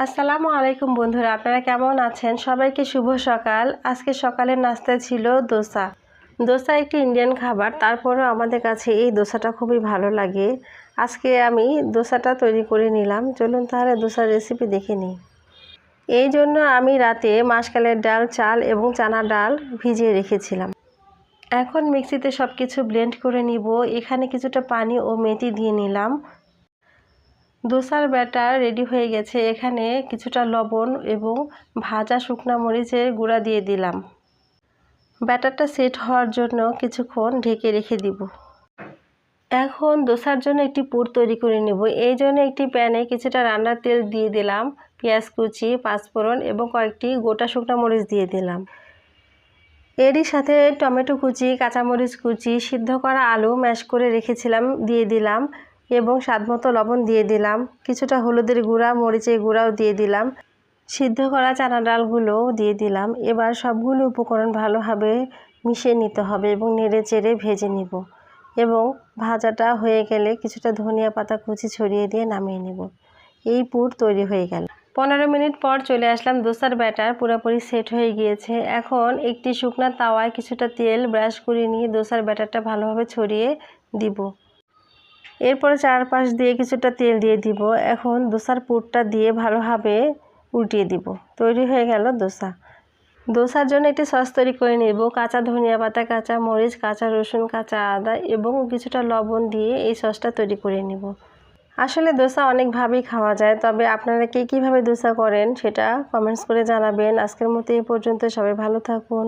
আসসালামু আলাইকুম বন্ধুরা, আপনারা কেমন আছেন? সবাইকে শুভ সকাল। আজকে সকালের নাস্তায় ছিল দোসা। দোসা একটি ইন্ডিয়ান খাবার, তারপরেও আমাদের কাছে এই দোসাটা খুবই ভালো লাগে। আজকে আমি দোসাটা তৈরি করে নিলাম। চলুন তাহলে দোসার রেসিপি দেখে নিই। এই জন্য আমি রাতে মাসকলাইয়ের ডাল, চাল এবং চানা ডাল ভিজিয়ে রেখেছিলাম। এখন মিক্সিতে সব কিছু ব্লেন্ড করে নিব। এখানে কিছুটা পানি ও মেথি দিয়ে নিলাম। দোসার ব্যাটার রেডি হয়ে গেছে। এখানে কিছুটা লবণ এবং ভাজা শুকনা মরিচের গুঁড়া দিয়ে দিলাম। ব্যাটারটা সেট হওয়ার জন্য কিছুক্ষণ ঢেকে রেখে দিব। এখন দোসার জন্য একটি পুর তৈরি করে নেব। এই জন্য একটি প্যানে কিছুটা রান্নার তেল দিয়ে দিলাম, পেঁয়াজ কুচি, পাঁচফোড়ন এবং কয়েকটি গোটা শুকনা মরিচ দিয়ে দিলাম। এরই সাথে টমেটো কুচি, কাঁচামরিচ কুচি, সিদ্ধ করা আলু ম্যাশ করে রেখেছিলাম দিয়ে দিলাম এবং স্বাদমতো লবণ দিয়ে দিলাম। কিছুটা হলুদের গুঁড়া, মরিচের গুঁড়াও দিয়ে দিলাম। সিদ্ধ করা চানা ডালগুলোও দিয়ে দিলাম। এবার সবগুলো উপকরণ ভালোভাবে মিশিয়ে নিতে হবে এবং নেড়ে চেড়ে ভেজে নিব এবং ভাজাটা হয়ে গেলে কিছুটা ধনিয়া পাতা কুচি ছড়িয়ে দিয়ে নামিয়ে নেব। এই পুর তৈরি হয়ে গেল। 15 মিনিট পর চলে আসলাম। দোসার ব্যাটার পুরোপুরি সেট হয়ে গিয়েছে। এখন একটি শুকনো তাওয়ায় কিছুটা তেল ব্রাশ করে নিয়ে দোসার ব্যাটারটা ভালোভাবে ছড়িয়ে দিব। এরপরে চারপাশ দিয়ে কিছুটা তেল দিয়ে দিব। এখন দোসার পুরটা দিয়ে ভালোভাবে উল্টিয়ে দিব। তৈরি হয়ে গেল দোসা। দোসার জন্য একটি সস তৈরি করে নেব। কাঁচা ধনিয়া পাতা, কাঁচা মরিচ, কাঁচা রসুন, কাঁচা আদা এবং কিছুটা লবণ দিয়ে এই সসটা তৈরি করে নেব। আসলে দোসা অনেকভাবেই খাওয়া যায়, তবে আপনারা কে কীভাবে দোসা করেন সেটা কমেন্টস করে জানাবেন। আজকের মতো এই পর্যন্ত। সবাই ভালো থাকুন।